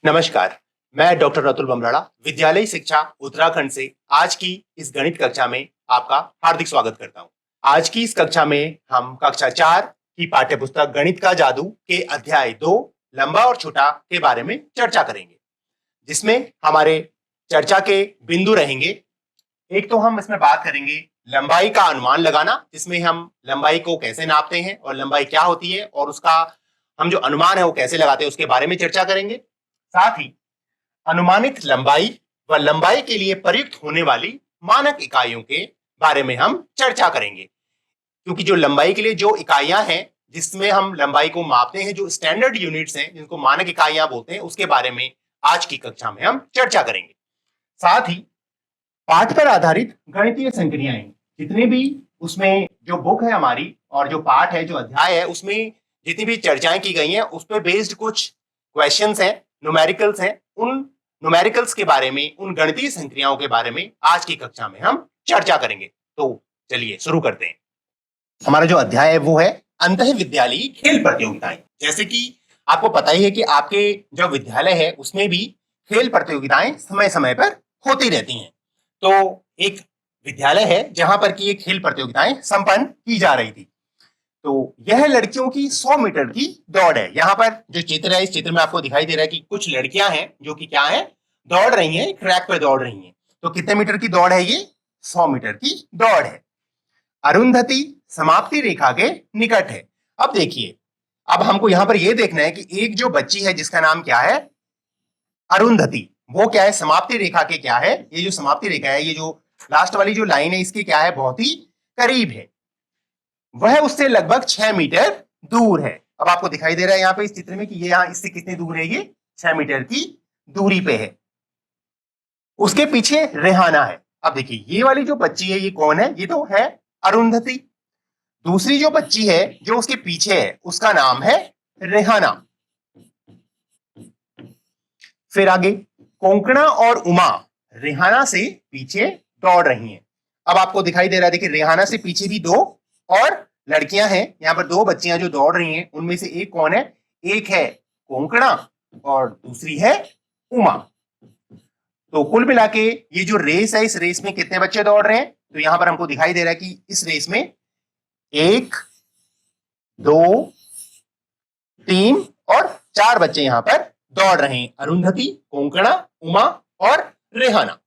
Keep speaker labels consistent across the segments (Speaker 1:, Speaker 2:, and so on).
Speaker 1: नमस्कार। मैं डॉक्टर अतुल बमराड़ा विद्यालय शिक्षा उत्तराखंड से आज की इस गणित कक्षा में आपका हार्दिक स्वागत करता हूं। आज की इस कक्षा में हम कक्षा 4 की पाठ्य पुस्तक गणित का जादू के अध्याय 2 लंबा और छोटा के बारे में चर्चा करेंगे, जिसमें हमारे चर्चा के बिंदु रहेंगे। एक तो हम इसमें बात करेंगे लंबाई का अनुमान लगाना, जिसमें हम लंबाई को कैसे नापते हैं और लंबाई क्या होती है और उसका हम जो अनुमान है वो कैसे लगाते हैं उसके बारे में चर्चा करेंगे। साथ ही अनुमानित लंबाई व लंबाई के लिए प्रयुक्त होने वाली मानक इकाइयों के बारे में हम चर्चा करेंगे, क्योंकि जो लंबाई के लिए जो इकाइयां हैं जिसमें हम लंबाई को मापते हैं, जो स्टैंडर्ड यूनिट्स हैं जिनको मानक इकाइयां बोलते हैं, उसके बारे में आज की कक्षा में हम चर्चा करेंगे। साथ ही पाठ पर आधारित गणितीय संक्रियाएं, जितने भी उसमें जो बुक है हमारी और जो पाठ है, जो अध्याय है, उसमें जितनी भी चर्चाएं की गई हैं उस पर बेस्ड कुछ क्वेश्चंस हैं, न्यूमेरिकल्स हैं। उन न्यूमेरिकल्स के बारे में, उन गणितीय संक्रियाओं के बारे में आज की कक्षा में हम चर्चा करेंगे। तो चलिए शुरू करते हैं। हमारा जो अध्याय है वो है अंतः विद्यालयी खेल प्रतियोगिताएं। जैसे कि आपको पता ही है कि आपके जो विद्यालय है उसमें भी खेल प्रतियोगिताएं समय समय पर होती रहती हैं। तो एक विद्यालय है जहां पर की ये खेल प्रतियोगिताएं संपन्न की जा रही थी। तो यह लड़कियों की 100 मीटर की दौड़ है। यहाँ पर जो चित्र है, इस चित्र में आपको दिखाई दे रहा है कि कुछ लड़कियां हैं जो कि क्या है, दौड़ रही हैं, ट्रैक पे दौड़ रही हैं। तो कितने मीटर की दौड़ है ये? 100 मीटर की दौड़ है। अरुंधति समाप्ति रेखा के निकट है। अब देखिए, अब हमको यहाँ पर यह देखना है कि एक जो बच्ची है जिसका नाम क्या है, अरुंधति, वो क्या है, समाप्ति रेखा के क्या है, ये जो समाप्ति रेखा है, ये जो लास्ट वाली जो लाइन है इसके क्या है, बहुत ही करीब है। वह उससे लगभग 6 मीटर दूर है। अब आपको दिखाई दे रहा है यहाँ पे इस चित्र में कि ये यहाँ इससे कितनी दूर है, ये 6 मीटर की दूरी पे है। उसके पीछे रेहाना है। अब देखिए, ये वाली जो बच्ची है ये कौन है? ये तो है अरुंधति। दूसरी जो बच्ची है जो उसके पीछे है उसका नाम है रेहाना। फिर आगे कोंकणा और उमा रेहाना से पीछे दौड़ रही हैं। अब आपको दिखाई दे रहा है, देखिए रेहाना से पीछे भी दो और लड़कियां हैं। यहाँ पर दो बच्चियां जो दौड़ रही हैं, उनमें से एक कौन है? एक है कोंकणा और दूसरी है उमा। तो कुल मिला के ये जो रेस है, इस रेस में कितने बच्चे दौड़ रहे हैं? तो यहां पर हमको दिखाई दे रहा है कि इस रेस में 1, 2, 3 और 4 बच्चे यहां पर दौड़ रहे हैं, अरुंधति, कोंकणा, उमा और रेहाना।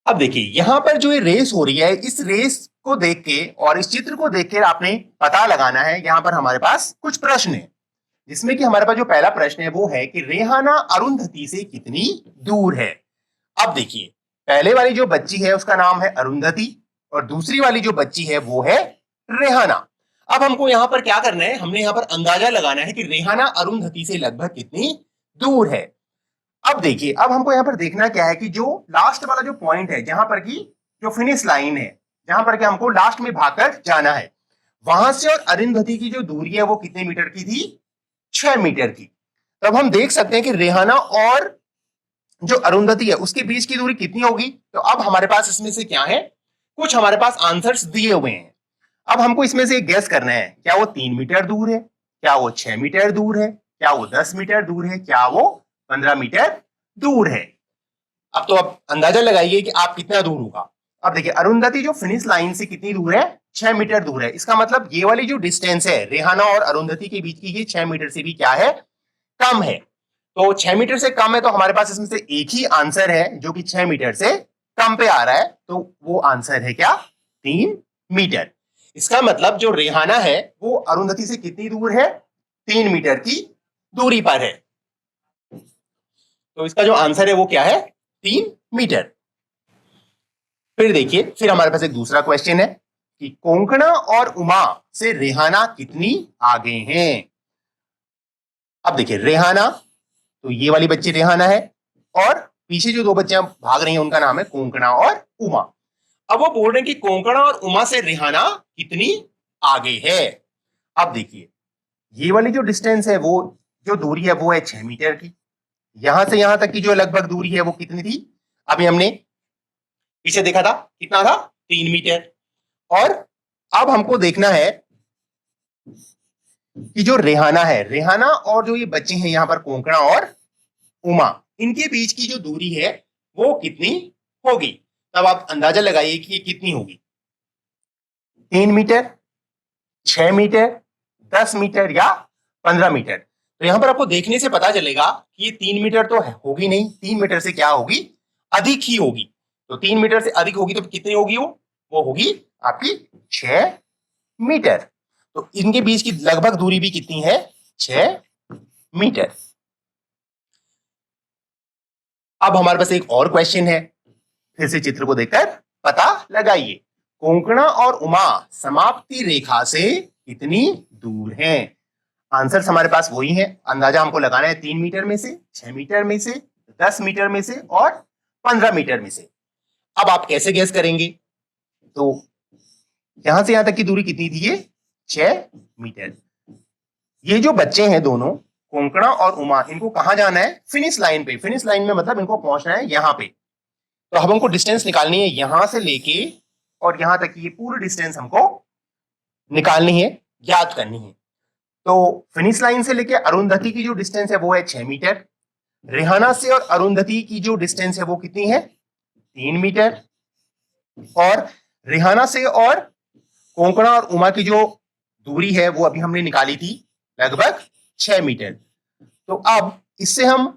Speaker 1: अब देखिए, यहां पर जो ये रेस हो रही है, इस रेस को देख के और इस चित्र को देख के आपने पता लगाना है। यहां पर हमारे पास कुछ प्रश्न है, जिसमें कि हमारे पास जो पहला प्रश्न है वो है कि रेहाना अरुंधति से कितनी दूर है। अब देखिए, पहले वाली जो बच्ची है उसका नाम है अरुंधति और दूसरी वाली जो बच्ची है वो है रेहाना। अब हमको यहां पर क्या करना है, हमने यहां पर अंदाजा लगाना है कि रेहाना अरुंधति से लगभग कितनी दूर है। अब देखिए, अब हमको यहाँ पर देखना क्या है कि जो लास्ट वाला जो पॉइंट है, जहां पर की जो फिनिश लाइन है, जहां पर कि हमको लास्ट में भागकर जाना है, वहां से और अरुंधति की जो दूरी है वो कितने मीटर की थी? 6 मीटर की। तब हम देख सकते हैं कि रेहाना और जो अरुंधति है उसके बीच की दूरी कितनी होगी। तो अब हमारे पास इसमें से क्या है, कुछ हमारे पास आंसर्स दिए हुए हैं। अब हमको इसमें से गेस करना है, क्या वो 3 मीटर दूर है, क्या वो 6 मीटर दूर है, क्या वो 10 मीटर दूर है, क्या वो 15 मीटर दूर है। अब तो आप अंदाजा लगाइए कि आप कितना दूर होगा। अब देखिए, अरुंधति जो फिनिश लाइन से कितनी दूर है? 6 मीटर दूर है। इसका मतलब ये वाली जो डिस्टेंस है रेहाना और अरुंधति के बीच की, ये 6 मीटर से भी क्या है, कम है। तो 6 मीटर से कम है, तो हमारे पास इसमें से एक ही आंसर है जो कि 6 मीटर से कम पे आ रहा है। तो वो आंसर है क्या? 3 मीटर। इसका मतलब जो रेहाना है वो अरुंधति से कितनी दूर है? 3 मीटर की दूरी पर है। तो इसका जो आंसर है वो क्या है? 3 मीटर। फिर देखिए, फिर हमारे पास एक दूसरा क्वेश्चन है कि कोंकणा और उमा से रेहाना कितनी आगे हैं। अब देखिए, रेहाना, तो ये वाली बच्ची रेहाना है और पीछे जो दो बच्चियां भाग रही हैं उनका नाम है कोंकणा और उमा। अब वो बोल रहे हैं कि कोंकणा और उमा से रेहाना कितनी आगे है। अब देखिए, ये वाली जो डिस्टेंस है, वो जो दूरी है वो है 6 मीटर की। यहां से यहां तक की जो लगभग दूरी है वो कितनी थी? अभी हमने पीछे देखा था, कितना था? 3 मीटर। और अब हमको देखना है कि जो रेहाना है, रेहाना और जो ये बच्चे हैं यहाँ पर कोंकणा और उमा, इनके बीच की जो दूरी है वो कितनी होगी। तब आप अंदाजा लगाइए कि ये कितनी होगी। 3 मीटर, 6 मीटर, 10 मीटर या 15 मीटर। तो यहां पर आपको देखने से पता चलेगा कि ये 3 मीटर तो होगी नहीं, 3 मीटर से क्या होगी, अधिक ही होगी। तो 3 मीटर से अधिक होगी तो कितनी होगी वो होगी आपकी 6 मीटर। तो इनके बीच की लगभग दूरी भी कितनी है, 6 मीटर। अब हमारे पास एक और क्वेश्चन है, फिर से चित्र को देखकर पता लगाइए। कोंकणा और उमा समाप्ति रेखा से कितनी दूर हैं। आंसर हमारे पास वही है, अंदाजा हमको लगाना है 3 मीटर में से, 6 मीटर में से, 10 मीटर में से और 15 मीटर में से। अब आप कैसे गैस करेंगे, तो यहां से यहां तक की दूरी कितनी थी, ये 6 मीटर। ये जो बच्चे हैं दोनों कोंकणा और उमा, इनको कहां जाना है, फिनिश लाइन पे। फिनिश लाइन में मतलब इनको पहुंचना है यहां पे। तो अब हमको डिस्टेंस निकालनी है यहां से लेके और यहां तक की, ये पूरी डिस्टेंस हमको निकालनी है, याद करनी है। तो फिनिश लाइन से लेके अरुंधति की जो डिस्टेंस है वो है 6 मीटर। रेहाना से और अरुंधति की जो डिस्टेंस है वो कितनी है, 3 मीटर। और रेहाना से और कोंकणा और उमा की जो दूरी है वो अभी हमने निकाली थी लगभग 6 मीटर। तो अब इससे हम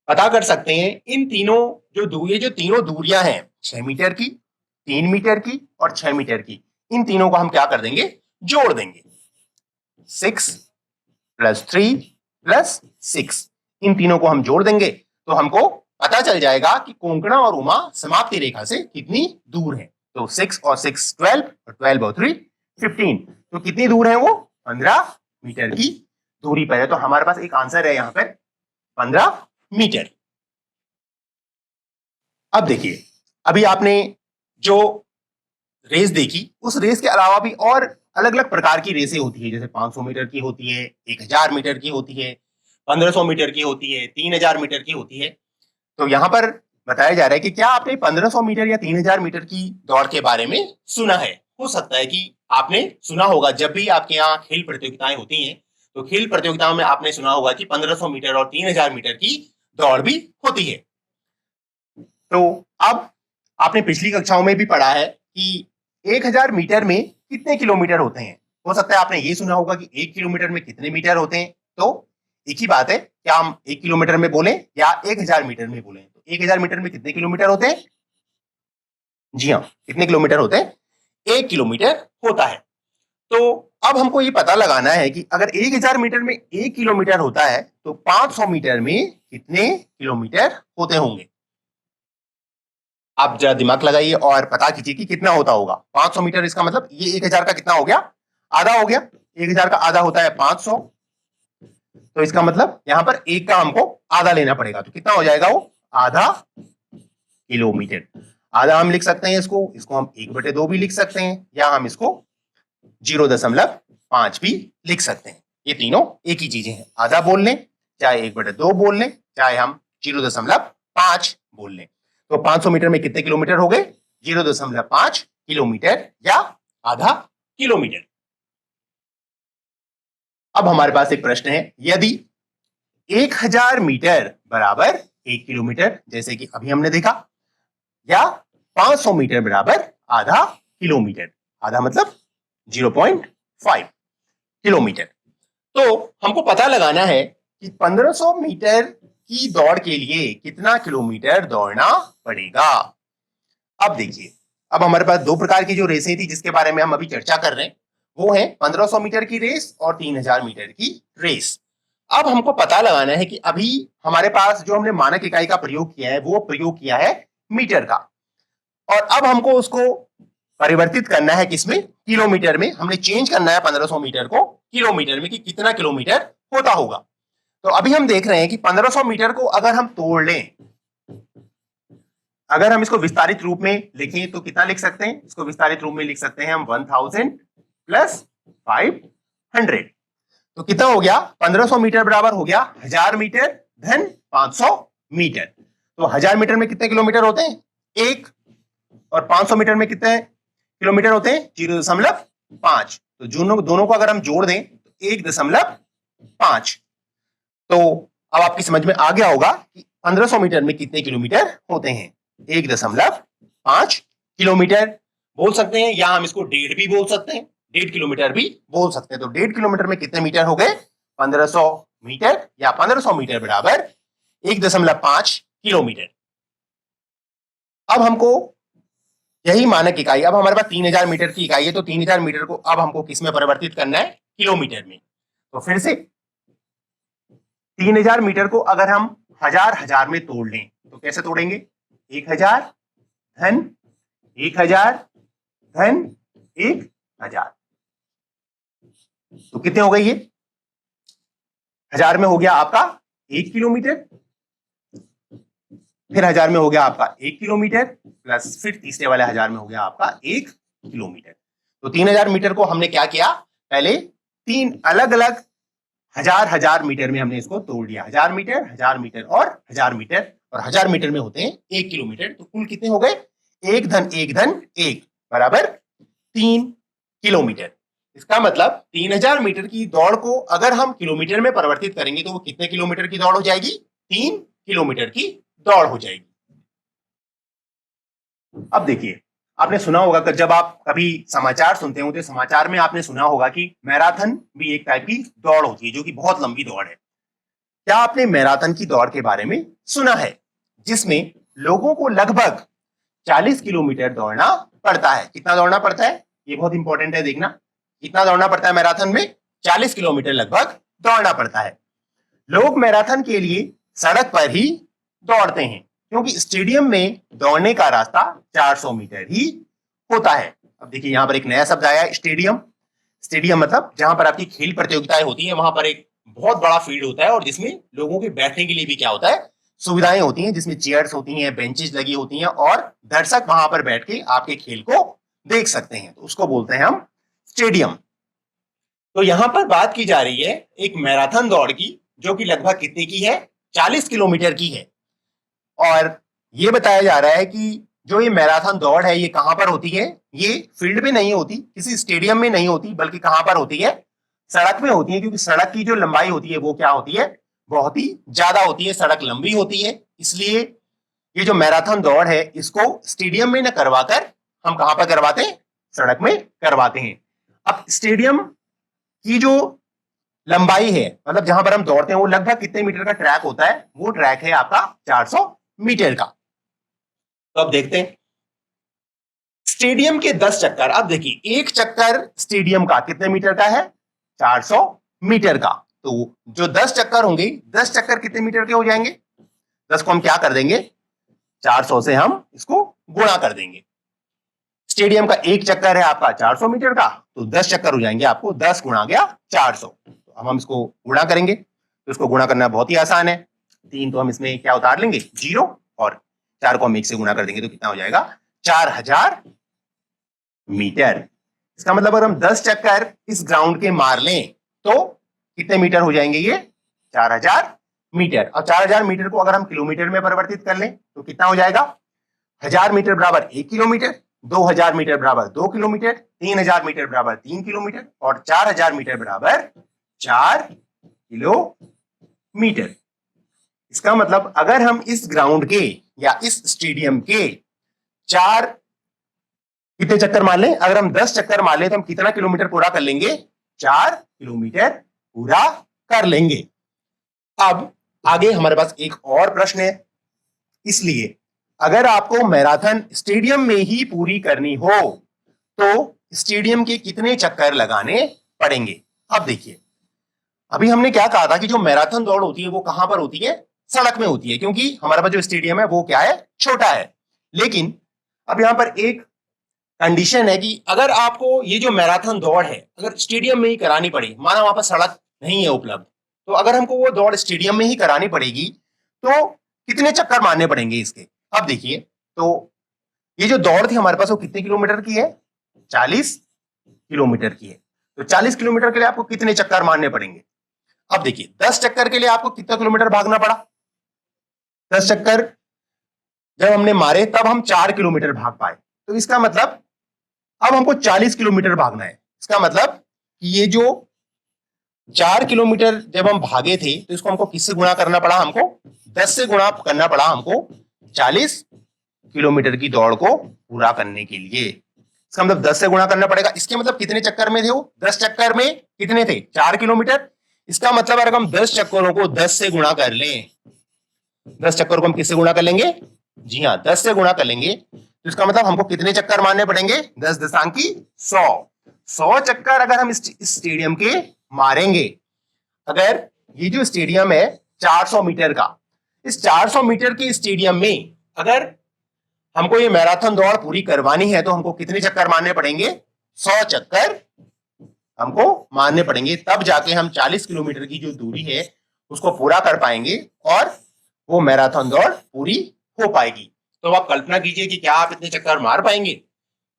Speaker 1: पता कर सकते हैं इन तीनों जो तीनों दूरियां हैं, 6 मीटर की, 3 मीटर की और 6 मीटर की, इन तीनों को हम क्या कर देंगे, जोड़ देंगे। 6 + 3 + 6, इन तीनों को हम जोड़ देंगे तो हमको पता चल जाएगा कि कोंकणा और उमा समाप्ति रेखा से कितनी दूर है। तो 6 और 6 12 और 12 और 3 15। तो कितनी दूर है वो, 15 मीटर की दूरी पर है। तो हमारे पास एक आंसर है यहां पर 15 मीटर। अब देखिए, अभी आपने जो रेस देखी, उस रेस के अलावा भी और अलग अलग प्रकार की रेसें होती है, जैसे 500 मीटर की होती है, 1000 मीटर की होती है, 1500 मीटर की होती है, 3000 मीटर की होती है। तो यहां पर बताया जा रहा है कि क्या आपने 1500 मीटर या 3000 मीटर की दौड़ के बारे में सुना है। हो सकता है कि आपने सुना होगा, जब भी आपके यहाँ खेल प्रतियोगिताएं होती हैं तो खेल प्रतियोगिताओं में आपने सुना होगा कि 1500 मीटर और 3000 मीटर की दौड़ भी होती है। तो अब आपने पिछली कक्षाओं में भी पढ़ा है कि 1000 मीटर में कितने किलोमीटर होते हैं। हो सकता है आपने ये सुना होगा कि 1 किलोमीटर में कितने मीटर होते हैं। तो एक ही बात है, क्या हम 1 किलोमीटर में बोले या 1000 मीटर में बोले। तो 1000 मीटर में कितने किलोमीटर होते हैं, जी हाँ, कितने किलोमीटर होते हैं, 1 किलोमीटर होता है। तो अब हमको ये पता लगाना है कि अगर 1000 मीटर में 1 किलोमीटर होता है तो 500 मीटर में कितने किलोमीटर होते होंगे। आप जरा दिमाग लगाइए और पता कीजिए कि कितना होता होगा 500 मीटर। इसका मतलब ये 1000 का कितना हो गया, आधा हो गया। 1000 का आधा होता है 500, तो इसका मतलब यहां पर 1 का हमको आधा लेना पड़ेगा। तो कितना हो जाएगा वो, आधा किलोमीटर। आधा हम लिख सकते हैं इसको हम 1/2 भी लिख सकते हैं, या हम इसको 0.5 भी लिख सकते हैं। ये तीनों एक ही चीजें हैं। आधा बोल लें, चाहे 1/2 बोल लें, चाहे हम 0.5 बोल लें। तो 500 मीटर में कितने किलोमीटर हो गए, 0.5 किलोमीटर या आधा किलोमीटर। अब हमारे पास एक प्रश्न है, यदि 1000 मीटर बराबर 1 किलोमीटर, जैसे कि अभी हमने देखा, या 500 मीटर बराबर आधा किलोमीटर, आधा मतलब 0.5 किलोमीटर। तो हमको पता लगाना है कि 1500 मीटर की दौड़ के लिए कितना किलोमीटर दौड़ना पड़ेगा। अब देखिए, अब हमारे पास 2 प्रकार की जो रेसें थी जिसके बारे में हम अभी चर्चा कर रहे हैं, वो है 1500 मीटर की रेस और 3000 मीटर की रेस। अब हमको पता लगाना है कि अभी हमारे पास जो हमने मानक इकाई का प्रयोग किया है वो प्रयोग किया है मीटर का, और अब हमको उसको परिवर्तित करना है किसमें, किलोमीटर में। हमने चेंज करना है 1500 मीटर को किलोमीटर में कि कितना किलोमीटर होता होगा। तो अभी हम देख रहे हैं कि 1500 मीटर को अगर हम तोड़ लें, अगर हम इसको विस्तारित रूप में लिखें तो कितना लिख सकते हैं, इसको विस्तारित रूप में लिख सकते हैं हम 1000 + 500। तो कितना हो गया, 1500 मीटर बराबर हो गया 1000 मीटर धन 500 मीटर। तो 1000 मीटर में कितने किलोमीटर होते हैं, 1, और 500 मीटर में कितने किलोमीटर होते हैं, 0.5। तो दोनों को अगर हम जोड़ दें तो 1.5। तो अब आपकी समझ में आ गया होगा कि 1500 मीटर में कितने किलोमीटर होते हैं। 1.5 किलोमीटर बोल सकते हैं, या हम इसको 1.5 भी बोल सकते हैं, 1.5 किलोमीटर भी बोल सकते हैं। तो 1.5 किलोमीटर में कितने मीटर हो गए? 1500 मीटर, या 1500 मीटर बराबर 1.5 किलोमीटर। अब हमको यही मानक इकाई, अब हमारे पास 3000 मीटर की इकाई है, तो 3000 मीटर को अब हमको किस में परिवर्तित करना है? किलोमीटर में। तो फिर से 3000 मीटर को अगर हम हजार में तोड़ लें तो कैसे तोड़ेंगे? 1000 धन 1000 धन 1000, तो कितने हो गए ये? हजार में हो गया आपका 1 किलोमीटर, फिर 1000 में हो गया आपका 1 किलोमीटर, प्लस फिर तीसरे वाले 1000 में हो गया आपका 1 किलोमीटर। तो 3000 मीटर को हमने क्या किया? पहले 3 अलग अलग हजार मीटर में हमने इसको तोड़ दिया। 1000 मीटर और 1000 मीटर, और 1000 मीटर में होते हैं 1 किलोमीटर। तो कुल कितने हो गए? 1 धन 1 धन 1 बराबर 3 किलोमीटर। इसका मतलब 3000 मीटर की दौड़ को अगर हम किलोमीटर में परिवर्तित करेंगे तो वो कितने किलोमीटर की दौड़ हो जाएगी? 3 किलोमीटर की दौड़ हो जाएगी। अब देखिए, आपने सुना होगा कि जब आप कभी समाचार सुनते हो तो समाचार में आपने सुना होगा कि मैराथन भी एक टाइप की दौड़ होती है, जो कि बहुत लंबी दौड़ है। क्या आपने मैराथन की दौड़ के बारे में सुना है, जिसमें लोगों को लगभग 40 किलोमीटर दौड़ना पड़ता है? कितना दौड़ना पड़ता है? ये बहुत इंपॉर्टेंट है, देखना कितना दौड़ना पड़ता है मैराथन में? 40 किलोमीटर लगभग दौड़ना पड़ता है। लोग मैराथन के लिए सड़क पर ही दौड़ते हैं, क्योंकि स्टेडियम में दौड़ने का रास्ता 400 मीटर ही होता है। अब देखिए, यहां पर एक नया शब्द आया, स्टेडियम। स्टेडियम मतलब जहां पर आपकी खेल प्रतियोगिताएं होती है, वहां पर एक बहुत बड़ा फील्ड होता है, और जिसमें लोगों के बैठने के लिए भी क्या होता है? सुविधाएं होती हैं, जिसमें चेयर्स होती हैं, बेंचेस लगी होती हैं, और दर्शक वहां पर बैठ के आपके खेल को देख सकते हैं। तो उसको बोलते हैं हम स्टेडियम। तो यहां पर बात की जा रही है एक मैराथन दौड़ की, जो कि लगभग कितने की है? 40 किलोमीटर की है। और ये बताया जा रहा है कि जो ये मैराथन दौड़ है, ये कहां पर होती है? ये फील्ड में नहीं होती, किसी स्टेडियम में नहीं होती, बल्कि कहां पर होती है? सड़क में होती है। क्योंकि सड़क की जो लंबाई होती है वो क्या होती है? बहुत ही ज्यादा होती है, सड़क लंबी होती है। इसलिए ये जो मैराथन दौड़ है, इसको स्टेडियम में न करवाकर हम कहां पर करवाते हैं? सड़क में करवाते हैं। अब स्टेडियम की जो लंबाई है, मतलब जहां पर हम दौड़ते हैं, वो लगभग कितने मीटर का ट्रैक होता है? वो ट्रैक है आपका 400 मीटर का। तो अब देखते हैं स्टेडियम के 10 चक्कर। अब देखिए, एक चक्कर स्टेडियम का कितने मीटर का है? 400 मीटर का। तो जो 10 चक्कर होंगे, 10 चक्कर कितने मीटर के हो जाएंगे? 10 को हम क्या कर देंगे? 400 से हम इसको गुणा कर देंगे। स्टेडियम का एक चक्कर है आपका 400 मीटर का, तो 10 चक्कर हो जाएंगे आपको 10 गुणा गया 400। तो अब हम इसको गुणा करेंगे, तो इसको गुणा करना बहुत ही आसान है। 3 तो हम इसमें क्या उतार लेंगे? 0, और 4 को हम 1 से गुणा कर देंगे तो कितना हो जाएगा? 4000 मीटर। इसका मतलब अगर हम 10 चक्कर इस ग्राउंड के मार लें तो कितने मीटर हो जाएंगे? ये 4000 मीटर। और 4000 मीटर को अगर हम किलोमीटर में परिवर्तित कर लें तो कितना हो जाएगा? 1000 मीटर बराबर 1 किलोमीटर, 2000 मीटर बराबर 2 किलोमीटर, 3000 मीटर बराबर 3 किलोमीटर, और 4000 मीटर बराबर 4 किलोमीटर। इसका मतलब अगर हम इस ग्राउंड के या इस स्टेडियम के 4 कितने चक्कर मार लें? अगर हम 10 चक्कर मार लें तो हम कितना किलोमीटर पूरा कर लेंगे? 4 किलोमीटर पूरा कर लेंगे। अब आगे हमारे पास एक और प्रश्न है। इसलिए अगर आपको मैराथन स्टेडियम में ही पूरी करनी हो तो स्टेडियम के कितने चक्कर लगाने पड़ेंगे? अब देखिए, अभी हमने क्या कहा था कि जो मैराथन दौड़ होती है वो कहां पर होती है? सड़क में होती है, क्योंकि हमारे पास जो स्टेडियम है वो क्या है? छोटा है। लेकिन अब यहां पर एक कंडीशन है कि अगर आपको ये जो मैराथन दौड़ है अगर स्टेडियम में ही करानी पड़े, माना वहां पर सड़क नहीं है उपलब्ध, तो अगर हमको वो दौड़ स्टेडियम में ही करानी पड़ेगी तो कितने चक्कर मारने पड़ेंगे इसके? अब देखिए, तो ये जो दौड़ थी हमारे पास वो कितने किलोमीटर की है? 40 किलोमीटर की है। तो 40 किलोमीटर के लिए आपको कितने चक्कर मारने पड़ेंगे? अब देखिए, 10 चक्कर के लिए आपको कितना किलोमीटर भागना पड़ा? 10 चक्कर जब हमने मारे तब हम 4 किलोमीटर भाग पाए। तो इसका मतलब अब हमको 40 किलोमीटर भागना है। इसका मतलब कि ये जो 4 किलोमीटर जब हम भागे थे तो इसको हमको किससे गुणा करना पड़ा, हमको 10 से गुणा करना पड़ा हमको 40 किलोमीटर की दौड़ को पूरा करने के लिए। इसका मतलब 10 से गुणा करना पड़ेगा। इसके मतलब कितने चक्कर में थे वो, 10 चक्कर में कितने थे, 4 किलोमीटर। इसका मतलब अगर हम 10 चक्करों को 10 से गुणा कर लें, 10 चक्कर को हम किससे गुणा कर लेंगे, जी हाँ 10 से गुणा कर लेंगे, तो इसका मतलब हमको कितने चक्कर मारने पड़ेंगे, 10 दशांकी 100 चक्कर अगर हम इस स्टेडियम के मारेंगे। अगर ये जो स्टेडियम है 400 मीटर का, इस 400 मीटर के स्टेडियम में अगर हमको ये मैराथन दौड़ पूरी करवानी है तो हमको कितने चक्कर मारने पड़ेंगे, 100 चक्कर हमको मारने पड़ेंगे, तब जाके हम 40 किलोमीटर की जो दूरी है उसको पूरा कर पाएंगे और वो मैराथन दौड़ पूरी हो पाएगी। तो आप कल्पना कीजिए कि क्या आप इतने चक्कर मार पाएंगे,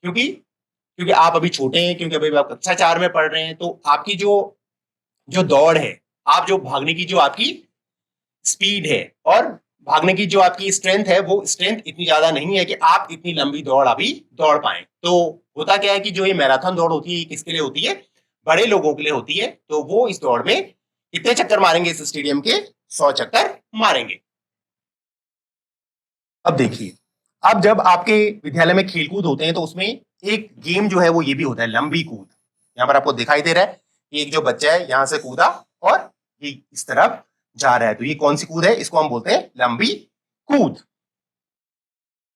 Speaker 1: क्योंकि आप अभी छोटे हैं, क्योंकि अभी आप कक्षा 4 में पढ़ रहे हैं, तो आपकी जो दौड़ है, आप जो भागने की जो आपकी स्पीड है और भागने की जो आपकी स्ट्रेंथ है, वो स्ट्रेंथ इतनी ज्यादा नहीं है कि आप इतनी लंबी दौड़ अभी दौड़ पाए। तो होता क्या है कि जो ये मैराथन दौड़ होती है किसके लिए होती है, बड़े लोगों के लिए होती है। तो वो इस दौड़ में कितने चक्कर मारेंगे, इस स्टेडियम के 100 चक्कर मारेंगे। अब देखिए, अब जब आपके विद्यालय में खेलकूद होते हैं तो उसमें एक गेम जो है वो ये भी होता है, लंबी कूद। यहाँ पर आपको दिखाई दे रहा है कि एक जो बच्चा है यहां से कूदा और ये इस तरफ जा रहा है, तो ये कौन सी कूद है, इसको हम बोलते हैं लंबी कूद।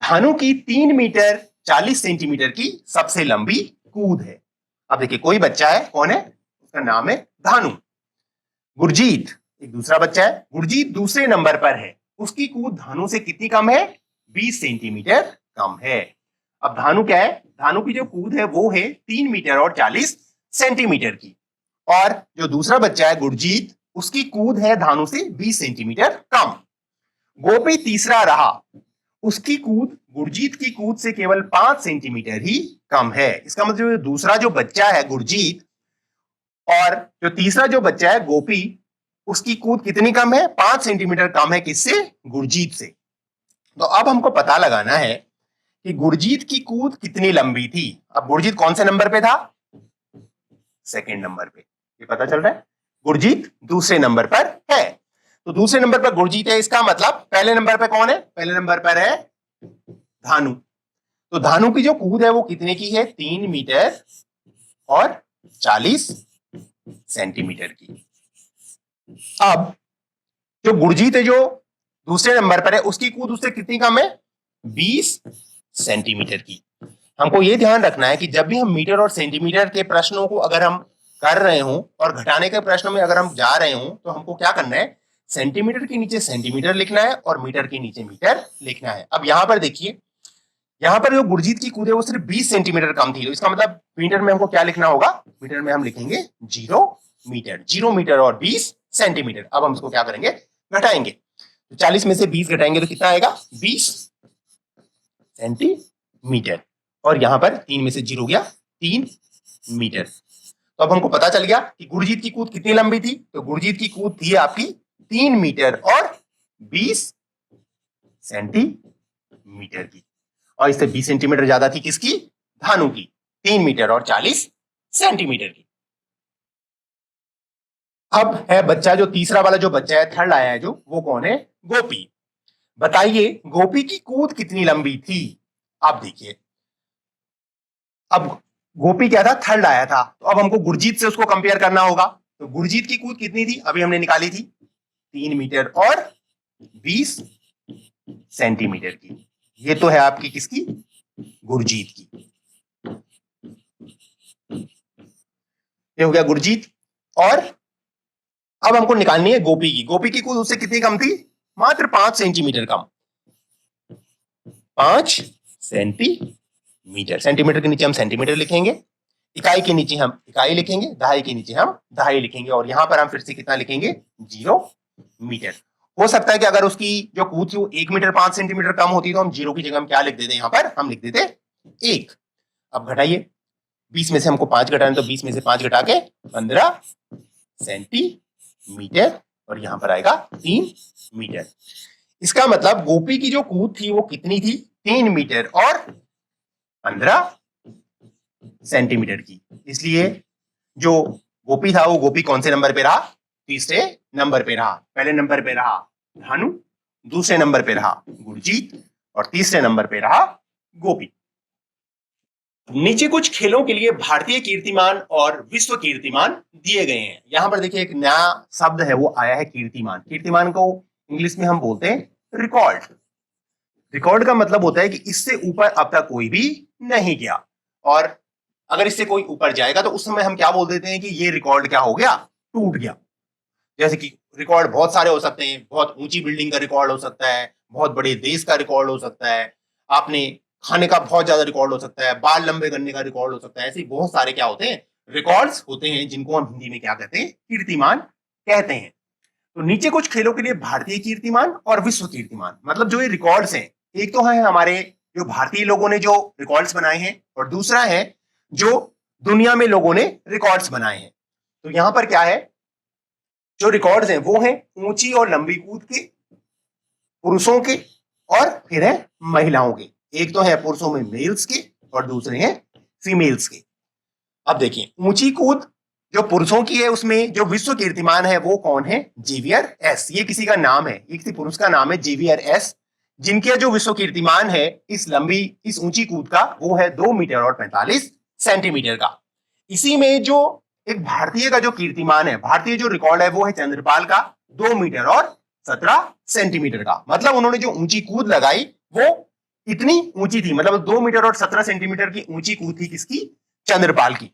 Speaker 1: धानु की 3 मीटर 40 सेंटीमीटर की सबसे लंबी कूद है। अब देखिए कोई बच्चा है, कौन है, उसका नाम है धानु। गुरजीत एक दूसरा बच्चा है, गुरजीत दूसरे नंबर पर है, उसकी कूद धानु से कितनी कम है, 20 सेंटीमीटर कम है। अब धानु क्या है, धानु की जो कूद है वो है 3 मीटर और 40 सेंटीमीटर की, और जो दूसरा बच्चा है गुरजीत, उसकी कूद है धानु से 20 सेंटीमीटर कम। गोपी तीसरा रहा, उसकी कूद गुरजीत की कूद से केवल 5 सेंटीमीटर ही कम है। इसका मतलब दूसरा जो बच्चा है गुरजीत और जो तीसरा जो बच्चा है गोपी, उसकी कूद कितनी कम है, 5 सेंटीमीटर कम है, किससे, गुरजीत से। तो अब हमको पता लगाना है कि गुरजीत की कूद कितनी लंबी थी। अब गुरजीत कौन से नंबर पे था, सेकंड नंबर पे, ये पता चल रहा है, गुरजीत दूसरे नंबर पर है। तो दूसरे नंबर पर गुरजीत है, इसका मतलब पहले नंबर पर कौन है, पहले नंबर पर है धानु। तो धानु की जो कूद है वो कितने की है, 3 मीटर और 40 सेंटीमीटर की। अब जो गुरजीत है जो दूसरे नंबर पर है, उसकी कूद उससे कितनी कम है, 20 सेंटीमीटर की। हमको ये ध्यान रखना है कि जब भी हम मीटर और सेंटीमीटर के प्रश्नों को अगर हम कर रहे हो और घटाने के प्रश्नों में अगर हम जा रहे हो, तो हमको क्या करना है, सेंटीमीटर के नीचे सेंटीमीटर लिखना है और मीटर के नीचे मीटर लिखना है। अब यहां पर देखिए, यहां पर जो गुरजीत की कूद है वो सिर्फ 20 सेंटीमीटर कम थी, तो इसका मतलब मीटर में हमको क्या लिखना होगा, मीटर में हम लिखेंगे 0 मीटर, 0 मीटर और 20 सेंटीमीटर। अब हम इसको क्या करेंगे, घटाएंगे, तो 40 में से 20 घटाएंगे तो कितना आएगा, 20 सेंटीमीटर, और यहां पर 3 में से 0 गया, 3 मीटर। तो अब हमको पता चल गया कि गुरजीत की कूद कितनी लंबी थी, तो गुरजीत की कूद थी आपकी 3 मीटर और 20 सेंटीमीटर की, और इससे 20 सेंटीमीटर ज्यादा थी किसकी, धानु की, 3 मीटर और 40 सेंटीमीटर की। अब है बच्चा जो तीसरा वाला जो बच्चा है, थर्ड आया है जो, वो कौन है, गोपी। बताइए गोपी की कूद कितनी लंबी थी। आप देखिए, अब गोपी क्या था, थर्ड आया था, तो अब हमको गुरजीत से उसको कंपेयर करना होगा। तो गुरजीत की कूद कितनी थी, अभी हमने निकाली थी, 3 मीटर और 20 सेंटीमीटर की। ये तो है आपकी किसकी, गुरजीत की। ये हो गया गुरजीत, और अब हमको निकालनी है गोपी की। गोपी की कूद उससे कितनी कम थी, मात्र 5 सेंटीमीटर कम, 5 सेंटीमीटर। सेंटीमीटर के नीचे हम सेंटीमीटर लिखेंगे, इकाई के नीचे हम इकाई लिखेंगे, दहाई के नीचे हम दहाई लिखेंगे, और यहां पर हम फिर से कितना लिखेंगे, 0 मीटर। हो सकता है कि अगर उसकी जो कूद थी वो 1 मीटर 5 सेंटीमीटर कम होती तो हम 0 की जगह हम क्या लिख देते, यहां पर हम लिख देते 1। अब घटाइए, 20 में से हमको 5 घटाना, तो 20 में से 5 घटा के 15 सेंटीमीटर, और यहां पर आएगा 3 मीटर। इसका मतलब गोपी की जो कूद थी वो कितनी थी, 3 मीटर और 15 सेंटीमीटर की। इसलिए जो गोपी था, वो गोपी कौन से नंबर पे रहा? तीसरे नंबर पे रहा। पहले नंबर पे रहा भानु, दूसरे नंबर पे रहा गुरजीत और तीसरे नंबर पे रहा गोपी। नीचे कुछ खेलों के लिए भारतीय कीर्तिमान और विश्व कीर्तिमान दिए गए हैं। यहां पर देखिए एक नया शब्द है, वो आया है कीर्तिमान। कीर्तिमान को इंग्लिश में हम बोलते हैं रिकॉर्ड। रिकॉर्ड का मतलब होता है कि इससे ऊपर अब तक कोई भी नहीं गया, और अगर इससे कोई ऊपर जाएगा तो उस समय हम क्या बोल देते हैं कि ये रिकॉर्ड क्या हो गया? टूट गया। जैसे कि रिकॉर्ड बहुत सारे हो सकते हैं, बहुत ऊंची बिल्डिंग का रिकॉर्ड हो सकता है, बहुत बड़े देश का रिकॉर्ड हो सकता है, आपने खाने का बहुत ज्यादा रिकॉर्ड हो सकता है, बाल लंबे करने का रिकॉर्ड हो सकता है। ऐसे बहुत सारे क्या होते हैं? रिकॉर्ड्स होते हैं, जिनको हम हिंदी में क्या कहते हैं? कीर्तिमान कहते हैं। तो नीचे कुछ खेलों के लिए भारतीय कीर्तिमान और विश्व कीर्तिमान, मतलब जो ये रिकॉर्ड्स हैं, एक तो है हमारे जो भारतीय लोगों ने जो रिकॉर्ड्स बनाए हैं, और दूसरा है जो दुनिया में लोगों ने रिकॉर्ड्स बनाए हैं। तो यहां पर क्या है, जो रिकॉर्ड्स हैं वो हैं ऊंची और लंबी कूद के, पुरुषों के, और फिर है महिलाओं के। एक तो है पुरुषों में मेल्स के और दूसरे हैं फीमेल्स के। अब देखिए ऊंची कूद जो पुरुषों की है, उसमें जो विश्व कीर्तिमान है वो कौन है? Xavier S. ये किसी का नाम है, ये किसी पुरुष का नाम है, जेवियर एस, जिनके जो विश्व कीर्तिमान है इस ऊंची कूद का, वो है 2 मीटर और 45 सेंटीमीटर का। इसी में जो एक भारतीय का जो कीर्तिमान है, भारतीय जो रिकॉर्ड है, वो है चंद्रपाल का 2 मीटर और 17 सेंटीमीटर का। मतलब उन्होंने जो ऊंची कूद लगाई वो इतनी ऊंची थी, मतलब 2 मीटर और 17 सेंटीमीटर की ऊंची कूद थी किसकी? चंद्रपाल की।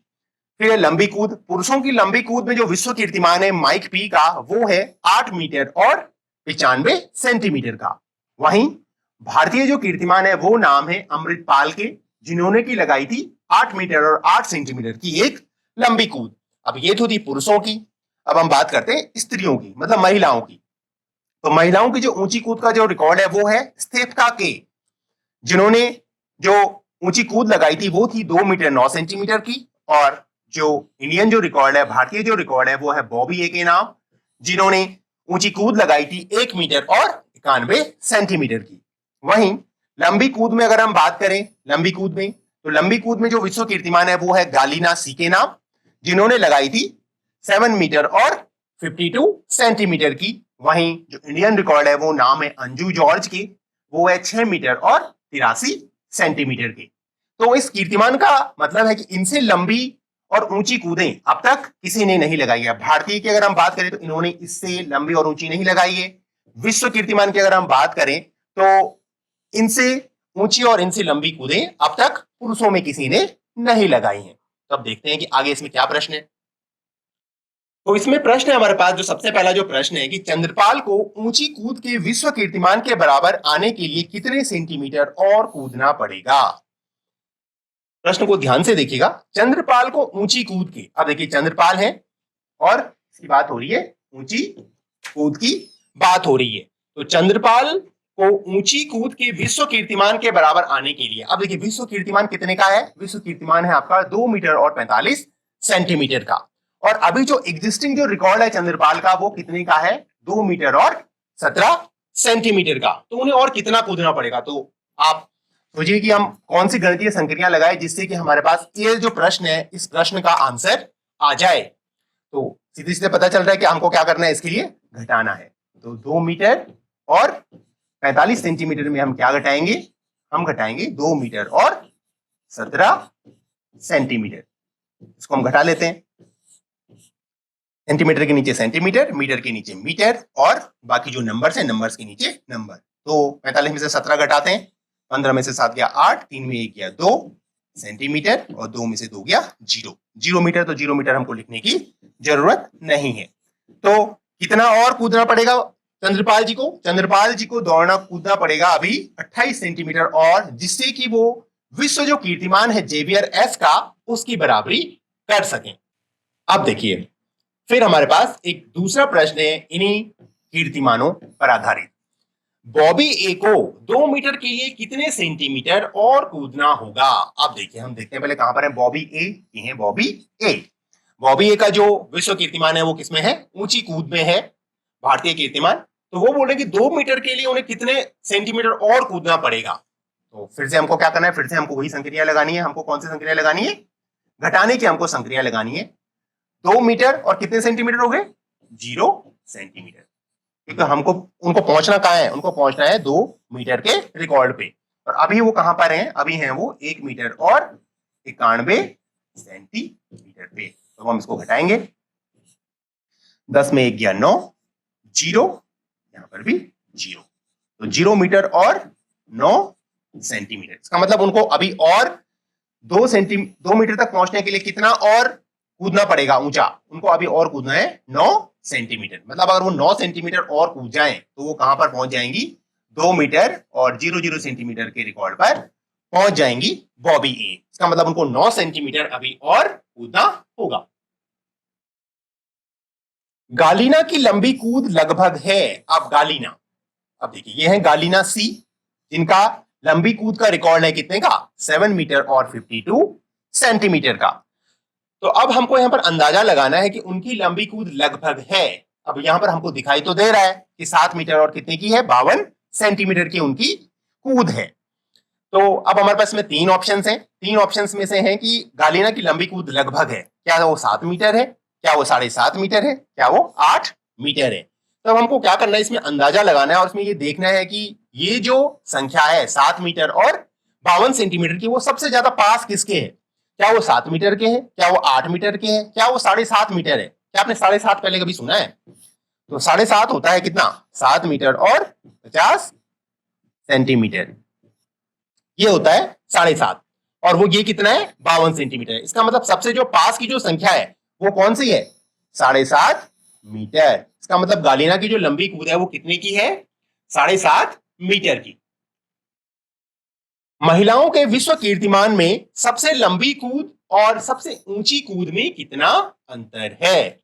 Speaker 1: फिर लंबी कूद, पुरुषों की लंबी कूद में जो विश्व कीर्तिमान है माइक पी का, वो है 8 मीटर और 95 सेंटीमीटर का। वहीं भारतीय जो कीर्तिमान है वो नाम है अमृतपाल के, जिन्होंने की लगाई थी 8 मीटर और 8 सेंटीमीटर की एक लंबी कूद। अब ये तो थी पुरुषों की। अब हम बात करते हैं स्त्रियों की, मतलब महिलाओं की। तो महिलाओं की जो ऊंची कूद का जो रिकॉर्ड है वो है स्टेफका के, जिन्होंने जो ऊंची कूद लगाई थी वो थी 2 मीटर 9 सेंटीमीटर की। और जो इंडियन जो रिकॉर्ड है, भारतीय जो रिकॉर्ड है, वो है बॉबी ए के नाम, जिन्होंने ऊंची कूद लगाई थी 1 मीटर और 91 सेंटीमीटर की। वहीं लंबी कूद में अगर हम बात करें, लंबी कूद में, तो लंबी कूद में जो विश्व कीर्तिमान है वो है गालिना सी के नाम, जिन्होंने लगाई थी 7 मीटर और 52 सेंटीमीटर की। वहीं जो इंडियन रिकॉर्ड है वो नाम है अंजू जॉर्ज की, वो है 6 मीटर और 83 सेंटीमीटर की। तो इस कीर्तिमान का मतलब है कि इनसे लंबी और ऊंची कूदें अब तक किसी ने नहीं लगाई है। भारतीय की अगर हम बात करें तो इन्होंने इससे लंबी और ऊंची नहीं लगाई है। विश्व कीर्तिमान की अगर हम बात करें तो इनसे ऊंची और इनसे लंबी कूदें अब तक पुरुषों में किसी ने नहीं लगाई हैं। तो अब देखते हैं कि आगे इसमें क्या प्रश्न है। तो इसमें प्रश्न है हमारे पास, जो सबसे पहला जो प्रश्न है कि चंद्रपाल को ऊंची कूद के विश्व कीर्तिमान के बराबर आने के लिए कितने सेंटीमीटर और कूदना पड़ेगा? प्रश्न को ध्यान से देखिएगा। चंद्रपाल को ऊंची कूद की, अब देखिए चंद्रपाल है और इसकी बात हो रही है, ऊंची कूद की बात हो रही है। तो चंद्रपाल को ऊंची कूद के विश्व कीर्तिमान के बराबर आने के लिए, अब देखिए विश्व कीर्तिमान कितने का है? विश्व कीर्तिमान है आपका 2 मीटर और 45 सेंटीमीटर का। और अभी जो एग्जिस्टिंग जो रिकॉर्ड है चंद्रपाल का, वो कितने का है? 2 मीटर और 17 सेंटीमीटर का। तो उन्हें और कितना कूदना पड़ेगा? तो आप सोचिए कि हम कौन सी गणितीय संक्रियां लगाए जिससे कि हमारे पास ये जो प्रश्न है, इस प्रश्न का आंसर आ जाए। तो सीधे सीधे पता चल रहा है कि हमको क्या करना है, इसके लिए घटाना है। तो 2 मीटर और 45 सेंटीमीटर में हम क्या घटाएंगे? हम घटाएंगे 2 मीटर और 17 सेंटीमीटर। इसको हम घटा लेते हैं। सेंटीमीटर के नीचे सेंटीमीटर, मीटर के नीचे मीटर, और बाकी जो नंबर्स हैं, नंबर्स के नीचे नंबर। तो 45 में से 17 घटाते हैं, 15 में से 7 गया 8, 3 में 1 गया 2 सेंटीमीटर, और 2 में से 2 गया 0। 0 मीटर, तो 0 मीटर हमको लिखने की जरूरत नहीं है। तो कितना और कूदना पड़ेगा चंद्रपाल जी को? चंद्रपाल जी को दौड़ना कूदना पड़ेगा अभी 28 सेंटीमीटर और, जिससे कि वो विश्व जो कीर्तिमान है जेवियर एस का, उसकी बराबरी कर सकें। अब देखिए फिर हमारे पास एक दूसरा प्रश्न है इन्हीं कीर्तिमानों पर आधारित। बॉबी ए को 2 मीटर के लिए कितने सेंटीमीटर और कूदना होगा? अब देखिए हम देखते हैं पहले कहां पर है बॉबी ए। ये है बॉबी ए। बॉबी ए का जो विश्व कीर्तिमान है वो किसमें है? ऊंची कूद में है, भारतीय कीर्तिमान। तो वो बोल रहे कि 2 मीटर के लिए उन्हें कितने सेंटीमीटर और कूदना पड़ेगा। तो फिर से हमको क्या करना है? फिर से हमको वही संक्रिया लगानी है। हमको कौन सी संक्रिया लगानी है? घटाने की हमको संक्रिया लगानी है। 2 मीटर और कितने सेंटीमीटर हो गए? 0 सेंटीमीटर। क्योंकि हमको उनको पहुंचना कहाँ है? उनको पहुंचना है 2 मीटर के रिकॉर्ड पे। और अभी वो कहां पर हैं? अभी हैं वो 1 मीटर और 91 सेंटीमीटर पे। तो हम इसको घटाएंगे, 10 में 1 गया 9, 0, यहां पर भी 0, तो 0 मीटर और 9 सेंटीमीटर। इसका मतलब उनको अभी और 2 मीटर तक पहुंचने के लिए कितना और कूदना पड़ेगा ऊंचा? उनको अभी और कूदना है 9 सेंटीमीटर। मतलब अगर वो 9 सेंटीमीटर और कूद जाएं तो वो कहां पर पहुंच जाएंगी? 2 मीटर और 00 सेंटीमीटर के रिकॉर्ड पर पहुंच जाएंगी बॉबी ए। इसका मतलब उनको 9 सेंटीमीटर अभी और कूदना होगा। गालिना की लंबी कूद लगभग है। अब गालिना, अब देखिए ये है गालिना सी, जिनका लंबी कूद का रिकॉर्ड है कितने का? 7 मीटर और 52 सेंटीमीटर का। तो अब हमको यहां पर अंदाजा लगाना है कि उनकी लंबी कूद लगभग है। अब यहां पर हमको दिखाई तो दे रहा है कि 7 मीटर और कितने की है? 52 सेंटीमीटर की उनकी कूद है। तो अब हमारे पास में 3 ऑप्शंस हैं। 3 ऑप्शंस में से हैं कि गालिना की लंबी कूद लगभग है। क्या वो 7 मीटर है? क्या वो 7.5 मीटर है? क्या वो 8 मीटर है? तो हमको क्या करना है? इसमें अंदाजा लगाना है और इसमें ये देखना है कि ये जो संख्या है 7 मीटर और 52 सेंटीमीटर की, वो सबसे ज्यादा पास किसके है? क्या वो 7 मीटर के हैं? क्या वो 8 मीटर के हैं? क्या वो 7.5 मीटर है? क्या आपने 7.5 पहले कभी सुना है? तो 7.5 होता है कितना? 7 मीटर और 50 सेंटीमीटर, ये होता है 7.5। और वो ये कितना है? 52 सेंटीमीटर है। इसका मतलब सबसे जो पास की जो संख्या है वो कौन सी है? 7.5 मीटर। इसका मतलब गालिना की जो लंबी कूद है वो कितने की है? 7.5 मीटर की। महिलाओं के विश्व कीर्तिमान में सबसे लंबी कूद और सबसे ऊंची कूद में कितना अंतर है?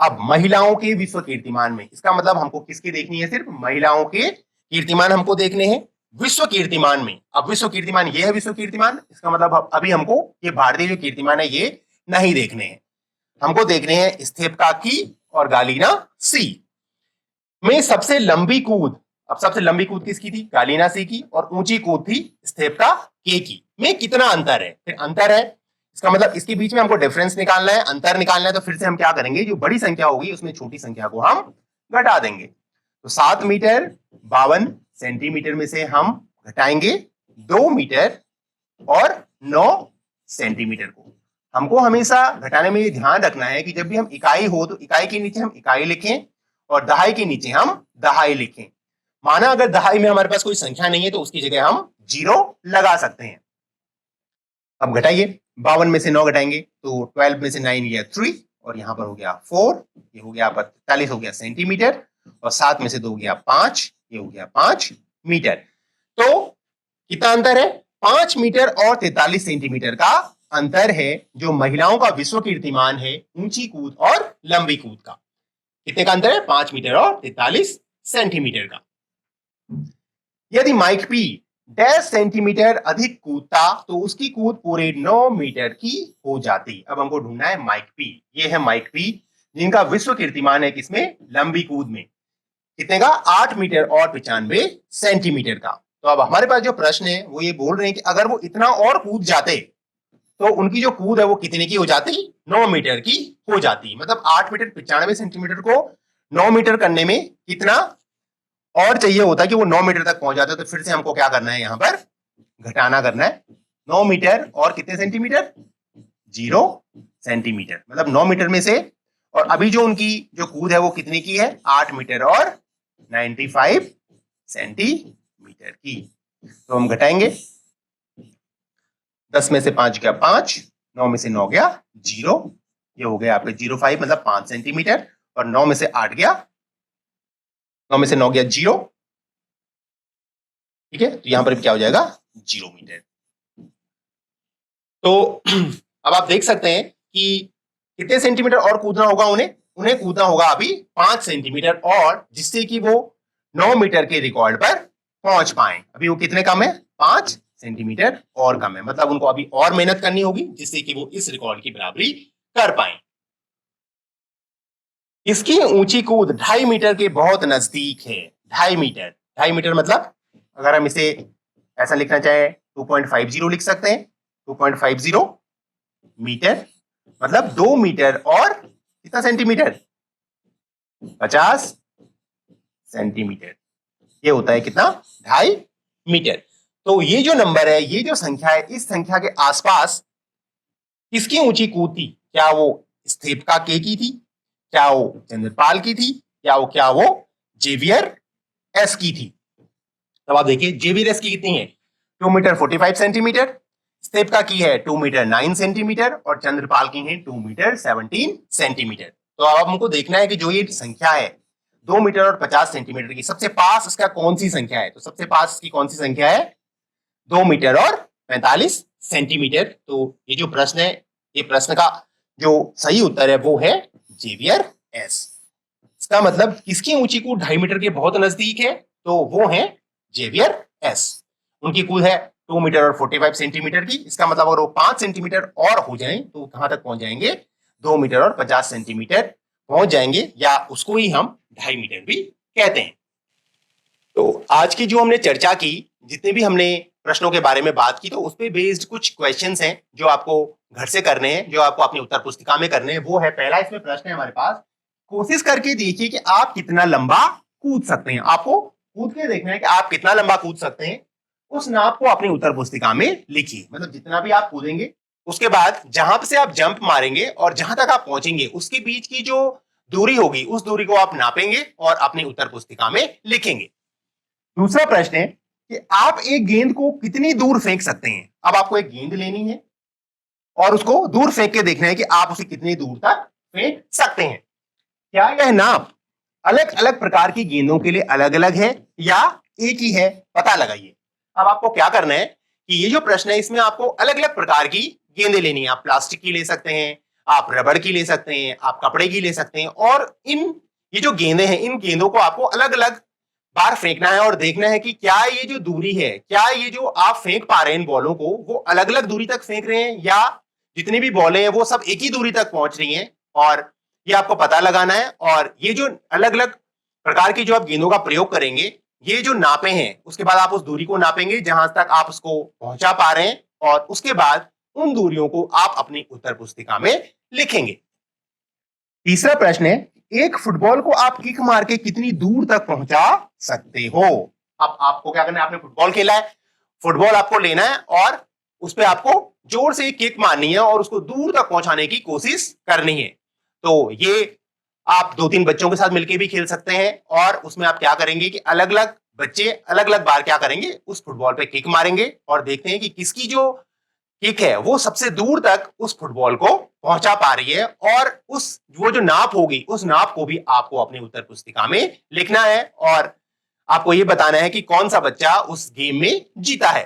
Speaker 1: अब महिलाओं के विश्व कीर्तिमान में, इसका मतलब हमको किसकी देखनी है? सिर्फ महिलाओं के कीर्तिमान हमको देखने हैं विश्व कीर्तिमान में। अब विश्व कीर्तिमान ये है विश्व कीर्तिमान, इसका मतलब अभी हमको ये भारतीय जो कीर्तिमान है ये नहीं देखने हैं। हमको देखने हैं स्थेपका की और गालिना सी में सबसे लंबी कूद। अब सबसे लंबी कूद किसकी थी? गालिना सी की। और ऊंची कूद थी स्थेपका के की। में कितना अंतर है? फिर अंतर है, इसका मतलब इसके बीच में हमको डिफरेंस निकालना है, अंतर निकालना है। तो फिर से हम क्या करेंगे? जो बड़ी संख्या होगी उसमें छोटी संख्या को हम घटा देंगे। तो 7 मीटर 52 सेंटीमीटर में से हम घटाएंगे 2 मीटर और 9 सेंटीमीटर को। हमको हमेशा घटाने में ये ध्यान रखना है कि जब भी हम इकाई हो तो इकाई के नीचे हम इकाई लिखें और दहाई के नीचे हम दहाई लिखें। माना अगर दहाई में हमारे पास कोई संख्या नहीं है तो उसकी जगह हम 0 लगा सकते हैं। अब घटाइए, 52 में से 9 घटाएंगे तो 12 में से 9 गया 3 और यहां पर हो गया 4, ये हो गया 43 हो गया सेंटीमीटर, और 7 में से 2 गया 5, ये हो गया 5 मीटर। तो कितना अंतर है? 5 मीटर और 43 सेंटीमीटर का अंतर है जो महिलाओं का विश्व कीर्तिमान है ऊंची कूद और लंबी कूद का। कितने का अंतर है? 5 मीटर और 43 सेंटीमीटर का। यदि माइक पी 10 सेंटीमीटर अधिक कूदता तो उसकी कूद पूरे 9 मीटर की हो जाती। अब हमको ढूंढना है माइक पी। ये है माइक पी, जिनका विश्व कीर्तिमान है किसमें? लंबी कूद में। कितने का? 8 मीटर और 95 सेंटीमीटर का। तो अब हमारे पास जो प्रश्न है वो ये बोल रहे हैं कि अगर वो इतना और कूद जाते तो उनकी जो कूद है वो कितने की हो जाती? 9 मीटर की हो जाती। मतलब 8 मीटर 95 सेंटीमीटर को 9 मीटर करने में कितना और चाहिए होता है कि वो 9 मीटर तक पहुंच जाता है। तो फिर से हमको क्या करना है? यहां पर घटाना करना है। 9 मीटर और कितने सेंटीमीटर? 0 सेंटीमीटर। मतलब 9 मीटर में से, और अभी जो उनकी जो कूद है वो कितने की है? 8 मीटर और 95 सेंटीमीटर की। तो हम घटाएंगे, 10 में से 5 गया 5, 9 में से 9 गया 0, ये हो गया आपके 0.5 मतलब 5 सेंटीमीटर, और 9 में से 8 गया, 9 में से 9 गया 0, ठीक है। तो यहां पर क्या हो जाएगा? 0 मीटर। तो अब आप देख सकते हैं कि कितने सेंटीमीटर और कूदना होगा उन्हें कूदना होगा अभी 5 सेंटीमीटर और, जिससे कि वो 9 मीटर के रिकॉर्ड पर पहुंच पाए। अभी वो कितने कम है? 5 सेंटीमीटर और कम है। मतलब उनको अभी और मेहनत करनी होगी जिससे कि वो इस रिकॉर्ड की बराबरी कर पाए। इसकी ऊंची कूद 2.5 मीटर के बहुत नजदीक है। 2.5 मीटर, 2.5 मीटर मतलब अगर हम इसे ऐसा लिखना चाहे 2.50 लिख सकते हैं। 2.50 मीटर मतलब 2 मीटर और कितना सेंटीमीटर? 50 सेंटीमीटर। ये होता है कितना? 2.5 मीटर। तो ये जो नंबर है, ये जो संख्या है, इस संख्या के आसपास किसकी ऊंची कूद थी? क्या वो स्थिपका के की थी? क्या वो चंद्रपाल की थी? क्या वो जेवियर एस की थी? तब आप देखिए जेवियर एस की कितनी है? 2 मीटर 45 सेंटीमीटर। स्थिपका की है 2 मीटर 9 सेंटीमीटर और चंद्रपाल की है 2 मीटर 17 सेंटीमीटर। तो अब हमको देखना है कि जो ये संख्या है 2 मीटर और 50 सेंटीमीटर की, सबसे पास इसका कौन सी संख्या है? तो सबसे पास इसकी कौन सी संख्या है? 2 मीटर और 45 सेंटीमीटर। तो ये जो प्रश्न है, ये प्रश्न का जो सही उत्तर है वो है जेवियर एस। इसका मतलब किसकी ऊंची कूद 2.5 मीटर के बहुत नजदीक है? तो वो है जेवियर एस। उनकी कूद है 2 मीटर और 45 सेंटीमीटर की। इसका मतलब अगर वो 5 सेंटीमीटर और हो जाए तो कहां तक पहुंच जाएंगे? 2 मीटर और 50 सेंटीमीटर पहुंच जाएंगे, या उसको ही हम 2.5 मीटर भी कहते हैं। तो आज की जो हमने चर्चा की, जितने भी हमने प्रश्नों के बारे में बात की, तो उस पे बेस्ड कुछ क्वेश्चंस हैं जो आपको घर से करने हैं, जो आपको अपनी उत्तर पुस्तिका में करने हैं। वो है, पहला इसमें प्रश्न है हमारे पास, कोशिश करके देखिए कि आप कितना लंबा कूद सकते हैं। आपको कूद के देखना है कि आप कितना लंबा कूद सकते हैं। उस नाप को अपनी उत्तर पुस्तिका में लिखिए, मतलब जितना भी आप कूदेंगे, उसके बाद जहां से आप जंप मारेंगे और जहां तक आप पहुंचेंगे उसके बीच की जो दूरी होगी, उस दूरी को आप नापेंगे और अपनी उत्तर पुस्तिका में लिखेंगे। दूसरा प्रश्न है कि आप एक गेंद को कितनी दूर फेंक सकते हैं। अब आपको एक गेंद लेनी है और उसको दूर फेंक के देखना है कि आप उसे कितनी दूर तक फेंक सकते हैं। क्या यह नाप अलग अलग प्रकार की गेंदों के लिए अलग अलग है या एक ही है? पता लगाइए। अब आपको क्या करना है कि ये जो प्रश्न है, इसमें आपको अलग अलग प्रकार की गेंदें लेनी है। आप प्लास्टिक की ले सकते हैं, आप रबड़ की ले सकते हैं, आप कपड़े की ले सकते हैं, और ये जो गेंदें हैं, इन गेंदों को आपको अलग अलग बार फेंकना है और देखना है कि क्या ये जो दूरी है, क्या ये जो आप फेंक पा रहे हैं इन बॉलों को, वो अलग अलग दूरी तक फेंक रहे हैं या जितनी भी बॉलें हैं वो सब एक ही दूरी तक पहुंच रही हैं। और ये आपको पता लगाना है। और ये जो अलग अलग प्रकार की जो आप गेंदों का प्रयोग करेंगे, ये जो नापे हैं, उसके बाद आप उस दूरी को नापेंगे जहां तक आप उसको पहुंचा पा रहे हैं, और उसके बाद उन दूरियों को आप अपनी उत्तर पुस्तिका में लिखेंगे। तीसरा प्रश्न है, एक फुटबॉल को आप किक मार के कितनी दूर तक पहुंचा सकते हो। अब आपको क्या करना है? आपने फुटबॉल खेला है, फुटबॉल आपको लेना है और उस पर आपको जोर से किक मारनी है और उसको दूर तक पहुंचाने की कोशिश करनी है। तो ये आप 2-3 बच्चों के साथ मिलकर भी खेल सकते हैं, और उसमें आप क्या करेंगे कि अलग अलग बच्चे अलग अलग बार क्या करेंगे, उस फुटबॉल पे किक मारेंगे और देखते हैं कि किसकी जो किक है वो सबसे दूर तक उस फुटबॉल को पहुंचा पा रही है, और वो जो नाप होगी, उस नाप को भी आपको अपनी उत्तर पुस्तिका में लिखना है, और आपको ये बताना है कि कौन सा बच्चा उस गेम में जीता है।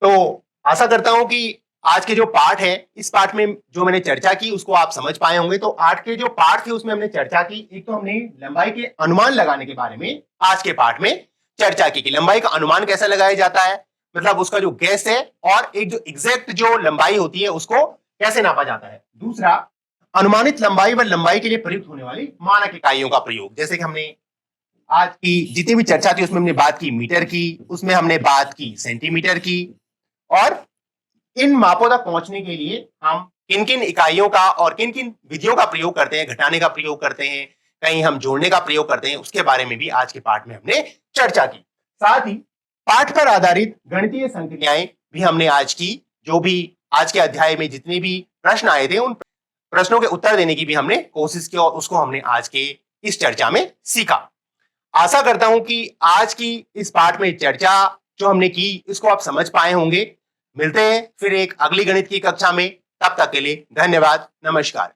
Speaker 1: तो आशा करता हूं कि आज के जो पाठ है, इस पाठ में जो मैंने चर्चा की उसको आप समझ पाए होंगे। तो आज के जो पाठ थे उसमें हमने चर्चा की, एक तो हमने लंबाई के अनुमान लगाने के बारे में आज के पाठ में चर्चा की कि लंबाई का अनुमान कैसे लगाया जाता है, मतलब उसका जो गैस है, और एक जो एग्जैक्ट जो लंबाई होती है उसको कैसे नापा जाता है। दूसरा, अनुमानित लंबाई व लंबाई के लिए प्रयुक्त होने वाली मानक इकाइयों का प्रयोग, जैसे कि हमने आज की जितनी भी चर्चा थी उसमें हमने बात की मीटर की, उसमें हमने बात की सेंटीमीटर की, और इन मापों तक पहुंचने के लिए हम किन किन इकाइयों का और किन किन विधियों का प्रयोग करते हैं, घटाने का प्रयोग करते हैं, कहीं हम जोड़ने का प्रयोग करते हैं, उसके बारे में भी आज के पाठ में हमने चर्चा की। साथ ही पाठ पर आधारित गणितीय संक्रियाएं भी हमने आज की, जो भी आज के अध्याय में जितने भी प्रश्न आए थे उन प्रश्नों के उत्तर देने की भी हमने कोशिश की, और उसको हमने आज के इस चर्चा में सीखा। आशा करता हूं कि आज की इस पाठ में चर्चा जो हमने की इसको आप समझ पाए होंगे। मिलते हैं फिर एक अगली गणित की कक्षा में, तब तक के लिए धन्यवाद, नमस्कार।